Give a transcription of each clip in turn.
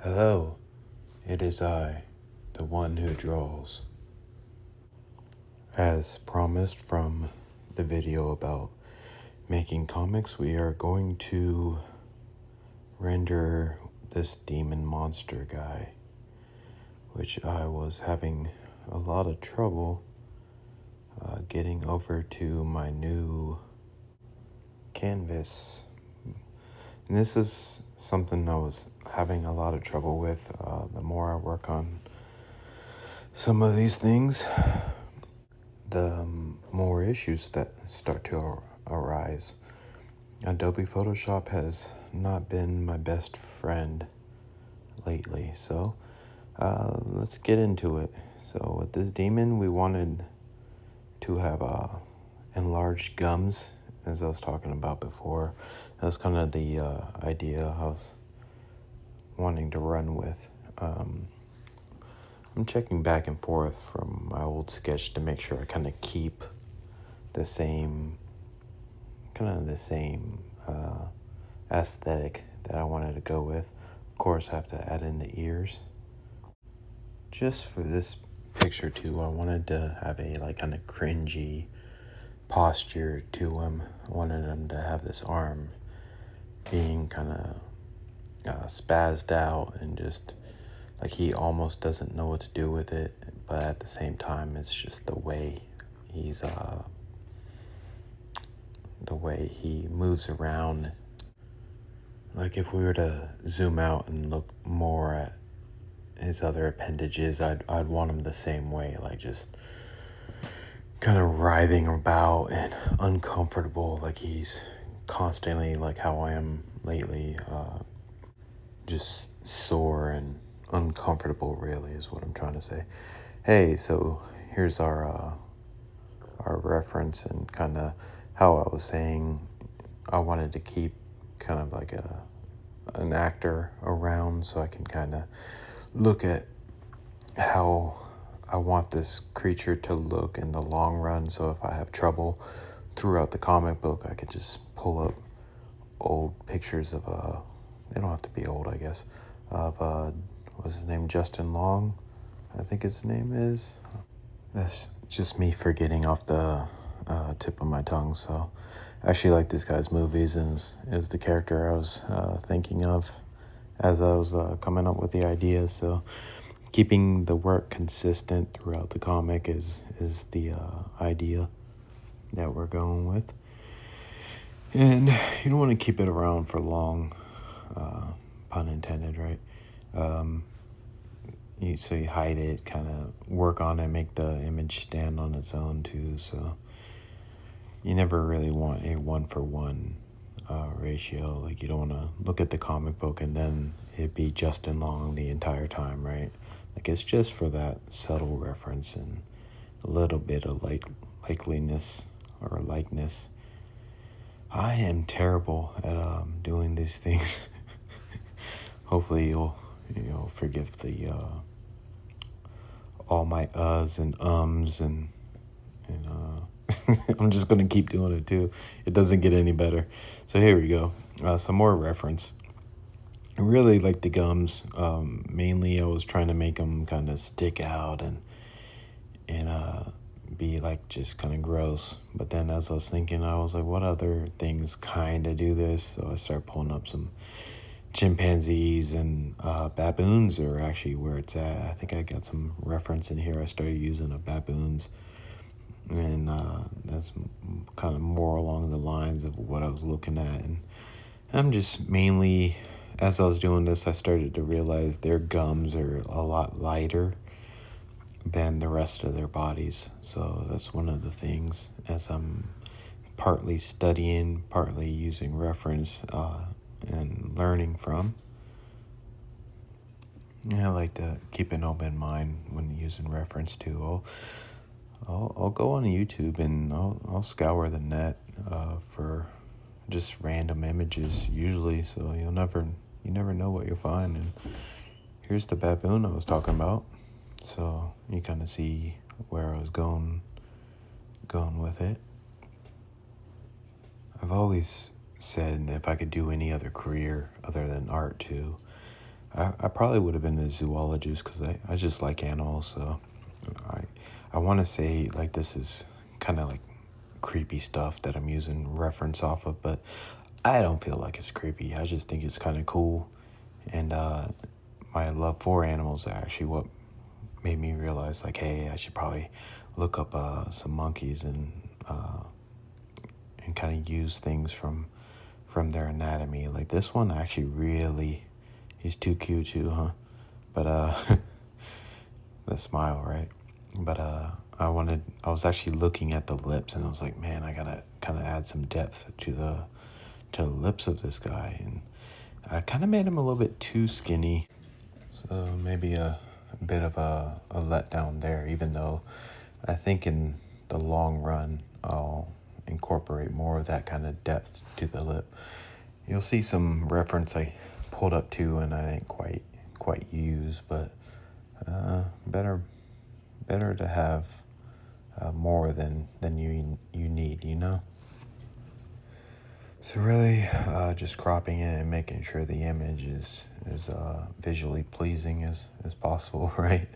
Hello, it is I, the one who draws. As promised from the video about making comics, we are going to render this demon monster guy, which I was having a lot of trouble getting over to my new canvas. And this is something I was having a lot of trouble with. The more I work on some of these things, the more issues that start to arise. Adobe Photoshop has not been my best friend lately, so let's get into it. So with this demon, we wanted to have enlarged gums, as I was talking about before. That's kind of the idea I was wanting to run with. I'm checking back and forth from my old sketch to make sure I kind of keep the same aesthetic that I wanted to go with. Of course, I have to add in the ears. Just for this picture too, I wanted to have a kind of cringy posture to him. I wanted him to have this arm being kind of spazzed out and just like he almost doesn't know what to do with it, but at the same time it's just the way he moves around. Like if we were to zoom out and look more at his other appendages, I'd want him the same way, like just kind of writhing about and uncomfortable, like he's constantly, like how I am lately, just sore and uncomfortable, really, is what I'm trying to say. Hey, so here's our reference and kind of how I was saying I wanted to keep kind of like an actor around so I can kind of look at how I want this creature to look in the long run. So if I have trouble throughout the comic book, I could just pull up old pictures of they don't have to be old, I guess, of what's his name, Justin Long, I think his name is. That's just me forgetting off the tip of my tongue. So I actually like this guy's movies, and it was the character I was thinking of as I was coming up with the idea. So keeping the work consistent throughout the comic is the idea that we're going with. And you don't want to keep it around for long, pun intended, right? So you hide it, kind of work on it, make the image stand on its own too. So you never really want a 1-for-1 ratio. Like you don't want to look at the comic book and then it be Justin Long the entire time, right? Like it's just for that subtle reference and a little bit of likeliness or likeness. I am terrible at doing these things. Hopefully you'll forgive the all my uhs and ums and I'm just gonna keep doing it too. It doesn't get any better. So here we go. Some more reference. I really like the gums. Mainly I was trying to make them kind of stick out and be like just kind of gross. But then as I was thinking, I was like, what other things kind of do this? So I started pulling up some chimpanzees and baboons are actually where it's at. I think I got some reference in here. I started using a baboons, and that's kind of more along the lines of what I was looking at. And I'm just mainly, as I was doing this, I started to realize their gums are a lot lighter than the rest of their bodies. So that's one of the things, as I'm partly studying, partly using reference and learning from. Yeah, I like to keep an open mind when using reference too. I'll go on YouTube and I'll scour the net for just random images usually, so you never know what you'll find. And here's the baboon I was talking about, so you kind of see where I was going with it. I've always said if I could do any other career other than art too, I probably would have been a zoologist because I just like animals. So I I want to say like this is kind of like creepy stuff that I'm using reference off of, but I don't feel like it's creepy. I just think it's kind of cool, and my love for animals are actually what made me realize like, hey, I should probably look up some monkeys and kind of use things from their anatomy. Like this one actually really, he's too cute too, huh? But the smile, right? But I was actually looking at the lips, and I was like, man, I gotta kind of add some depth to the lips of this guy, and I kind of made him a little bit too skinny, so maybe a bit of a letdown there. Even though I think in the long run, I'll incorporate more of that kind of depth to the lip. You'll see some reference I pulled up to, and I didn't quite use, but better to have more than you need, you know. So really, just cropping it and making sure the image is visually pleasing as possible, right?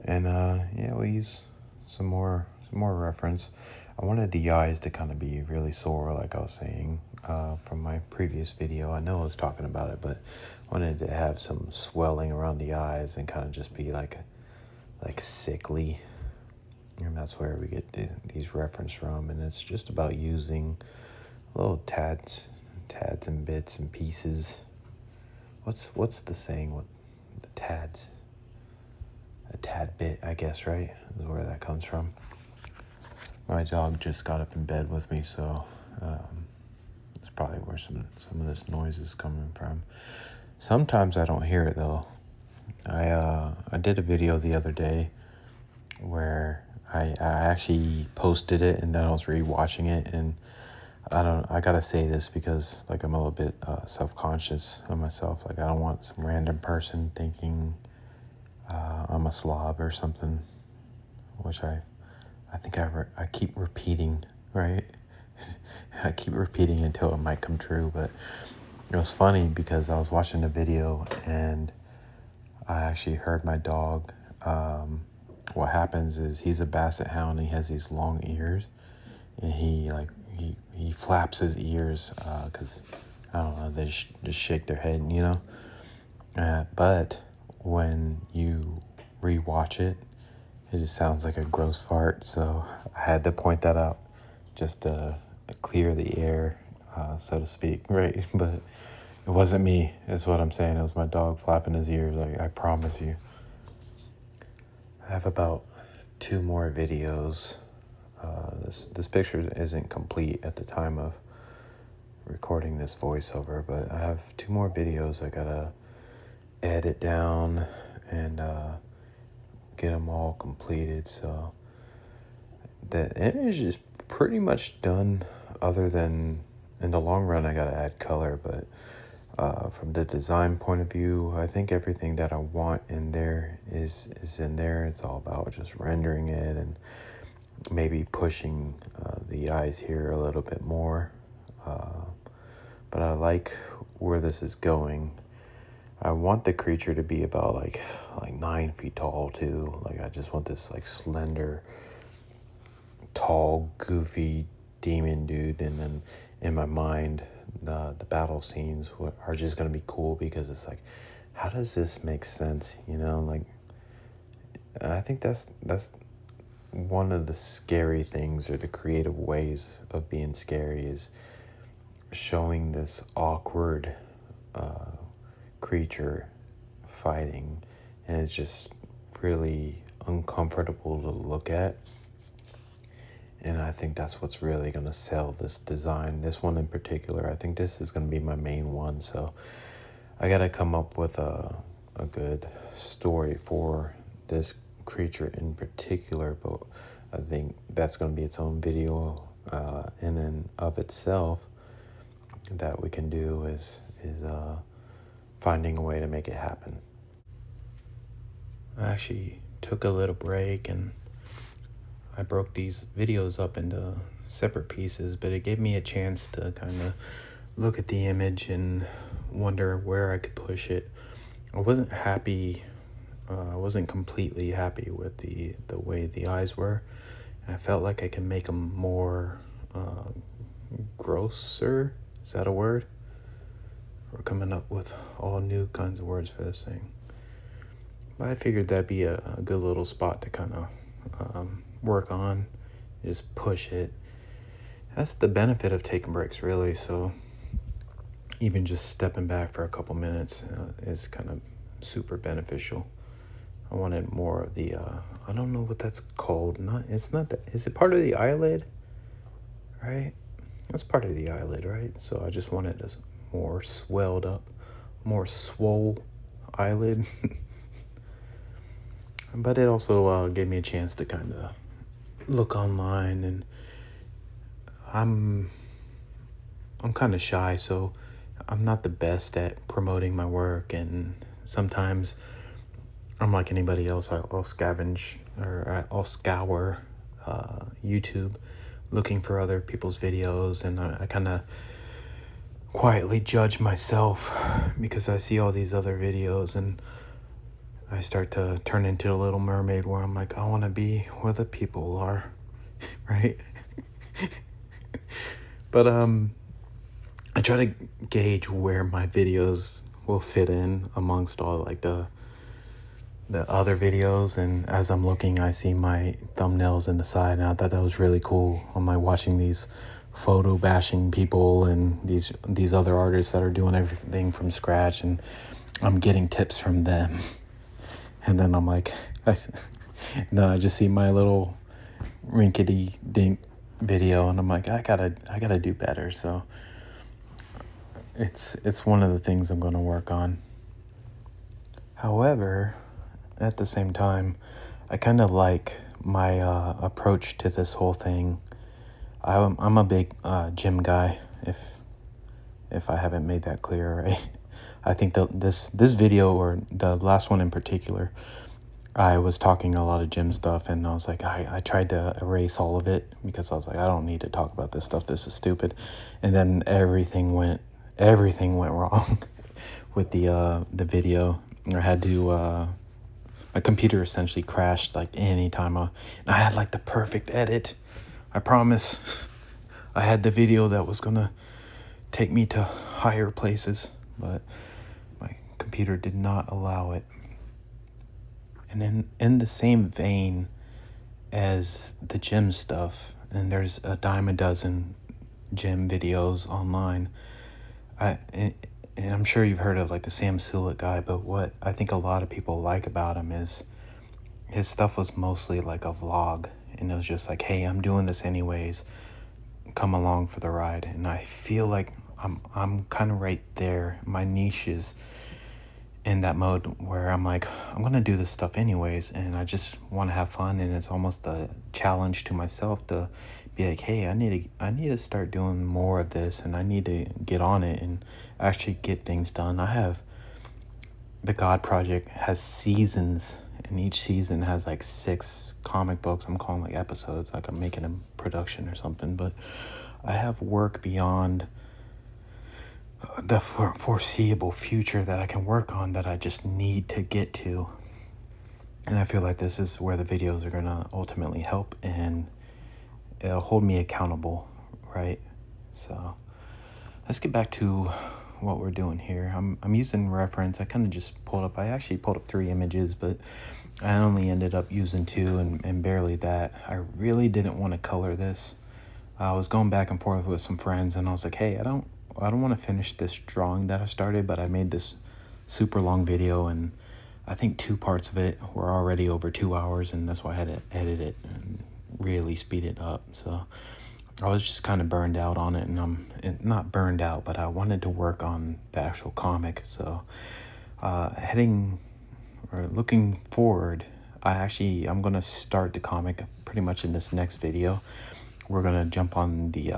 And yeah, we use some more reference. I wanted the eyes to kind of be really sore, like I was saying from my previous video. I know I was talking about it, but I wanted to have some swelling around the eyes and kind of just be like sickly. And that's where we get these reference from. And it's just about using little tads and bits and pieces. What's the saying with the tads? A tad bit, I guess, right? Is where that comes from. My dog just got up in bed with me, so that's probably where some of this noise is coming from. Sometimes I don't hear it though. I did a video the other day where I actually posted it, and then I was rewatching it, and I gotta say this because like I'm a little bit self-conscious of myself. Like I don't want some random person thinking I'm a slob or something, which I think I keep repeating, right? I keep repeating until it might come true. But it was funny because I was watching a video and I actually heard my dog. What happens is he's a basset hound. And he has these long ears, and he flaps his ears because I don't know, they just shake their head, you know. But when you rewatch it, it just sounds like a gross fart. So I had to point that out just to clear the air, so to speak, right? But it wasn't me, is what I'm saying. It was my dog flapping his ears. I promise you. I have about 2 more videos. This picture isn't complete at the time of recording this voiceover, but I have 2 more videos I gotta edit down and get them all completed. So the image is pretty much done, other than in the long run I gotta add color. But from the design point of view, I think everything that I want in there is in there. It's all about just rendering it and maybe pushing the eyes here a little bit more. But I like where this is going. I want the creature to be about like 9 feet tall too. Like I just want this like slender, tall, goofy demon dude. And then in my mind, the battle scenes are just gonna be cool because it's like, how does this make sense? You know, like I think that's one of the scary things, or the creative ways of being scary, is showing this awkward creature fighting, and it's just really uncomfortable to look at. And I think that's what's really going to sell this design. This one in particular, I think this is going to be my main one. So I got to come up with a good story for this creature in particular. But I think that's going to be its own video in and of itself that we can do is finding a way to make it happen. I actually took a little break and I broke these videos up into separate pieces, but it gave me a chance to kind of look at the image and wonder where I could push it. I wasn't happy. I wasn't completely happy with the way the eyes were. I felt like I can make them more grosser. Is that a word? We're coming up with all new kinds of words for this thing. But I figured that'd be a good little spot to kind of work on, just push it. That's the benefit of taking breaks, really. So even just stepping back for a couple minutes is kind of super beneficial. I wanted more of the, I don't know what that's called. It's not that, is it part of the eyelid? Right? That's part of the eyelid, right? So I just wanted a more swelled up, more swole eyelid. But it also gave me a chance to kind of look online, and I'm kind of shy, so I'm not the best at promoting my work, and sometimes I'm like anybody else. I'll scavenge, or I'll scour YouTube looking for other people's videos, and I kind of quietly judge myself because I see all these other videos, and I start to turn into a little mermaid where I'm like, I want to be where the people are, right? But I try to gauge where my videos will fit in amongst all like the other videos, and as I'm looking, I see my thumbnails in the side, and I thought that was really cool. I'm like watching these photo bashing people and these other artists that are doing everything from scratch, and I'm getting tips from them. And then I'm like, and then I just see my little rinkety dink video, and I'm like, I gotta do better. So it's one of the things I'm gonna work on. However, at the same time, I kind of like my approach to this whole thing. I'm a big gym guy, if I haven't made that clear, right? I think that this video, or the last one in particular, I was talking a lot of gym stuff, and I was like, I tried to erase all of it because I was like, I don't need to talk about this stuff. This is stupid. And then everything went wrong with the video. I had to my computer essentially crashed like any time and I had like the perfect edit. I promise. I had the video that was gonna take me to higher places, but my computer did not allow it. And in the same vein as the gym stuff, and there's a dime a dozen gym videos online, and I'm sure you've heard of like the Sam Sulek guy, but what I think a lot of people like about him is his stuff was mostly like a vlog, and it was just like, hey, I'm doing this anyways, come along for the ride. And I feel like I'm kind of right there. My niche is in that mode where I'm like, I'm gonna do this stuff anyways, and I just want to have fun, and it's almost a challenge to myself to be like, hey, I need to start doing more of this, and I need to get on it and actually get things done. I have the God Project has seasons, and each season has like 6 comic books. I'm calling like episodes, like I'm making a production or something, but I have work beyond the foreseeable future that I can work on that I just need to get to. And I feel like this is where the videos are gonna ultimately help, and it'll hold me accountable, right? So let's get back to what we're doing here. I'm using reference. I kind of just I actually pulled up 3 images, but I only ended up using 2 and barely that. I really didn't want to color this. I was going back and forth with some friends, and I was like, hey, I don't want to finish this drawing that I started, but I made this super long video, and I think 2 parts of it were already over 2 hours, and that's why I had to edit it and really speed it up. So I was just kind of burned out on it, and I'm not burned out, but I wanted to work on the actual comic. So looking forward, I'm gonna start the comic pretty much in this next video. We're gonna jump on the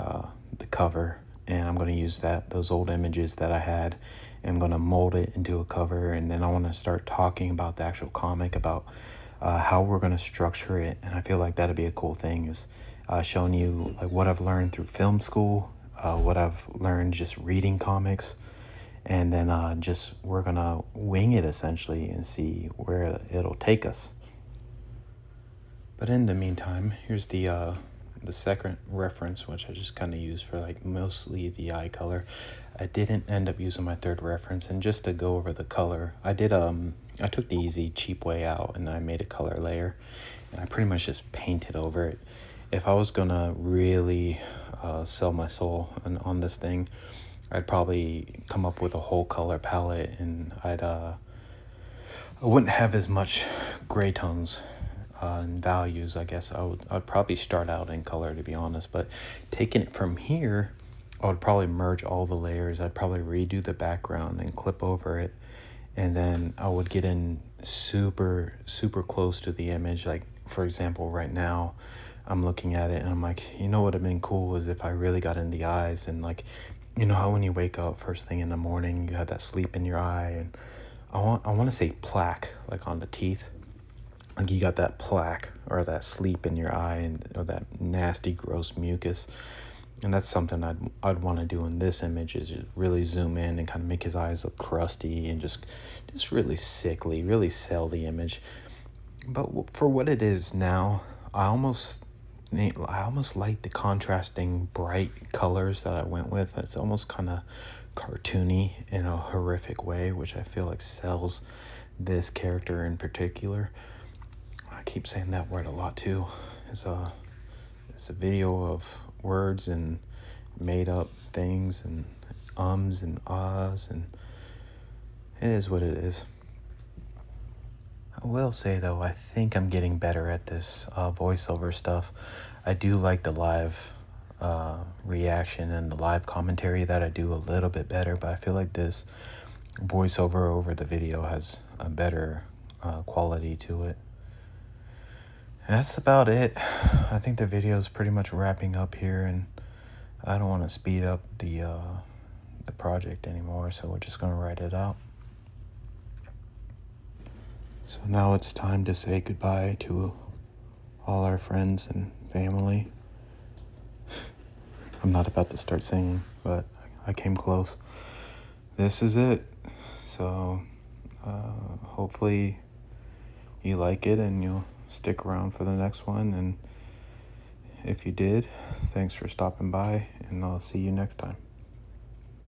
cover, and I'm gonna use those old images that I had, and I'm gonna mold it into a cover, and then I want to start talking about the actual comic, about how we're gonna structure it. And I feel like that'd be a cool thing, is showing you like what I've learned through film school, what I've learned just reading comics, and then just we're gonna wing it essentially and see where it'll take us. But in the meantime, here's the second reference, which I just kind of use for like mostly the eye color. I didn't end up using my third reference, and just to go over the color, I took the easy cheap way out and I made a color layer, and I pretty much just painted over it. If I was gonna really sell my soul on this thing, I'd probably come up with a whole color palette, and I wouldn't have as much gray tones and values. I guess I'd probably start out in color, to be honest, but taking it from here, I would probably merge all the layers. I'd probably redo the background and clip over it, and then I would get in super close to the image. Like, for example, right now I'm looking at it and I'm like, you know what would have been cool is if I really got in the eyes, and like, you know how when you wake up first thing in the morning you have that sleep in your eye, and I want to say plaque, like on the teeth, like you got that plaque or that sleep in your eye, and or that nasty gross mucus. And that's something I'd want to do in this image, is just really zoom in and kind of make his eyes look crusty and just really sickly, really sell the image. But for what it is now, I almost like the contrasting bright colors that I went with. It's almost kind of cartoony in a horrific way, which I feel like sells this character in particular. I keep saying that word a lot too. It's a video of words and made up things and ums and ahs, and it is what it is. I will say though, I think I'm getting better at this voiceover stuff. I do like the live reaction and the live commentary that I do a little bit better, but I feel like this voiceover over the video has a better quality to it. And that's about it. I think the video is pretty much wrapping up here, and I don't want to speed up the project anymore, so we're just going to write it out. So now it's time to say goodbye to all our friends and family. I'm not about to start singing, but I came close. This is it. So hopefully you like it and you'll stick around for the next one. And if you did, thanks for stopping by, and I'll see you next time.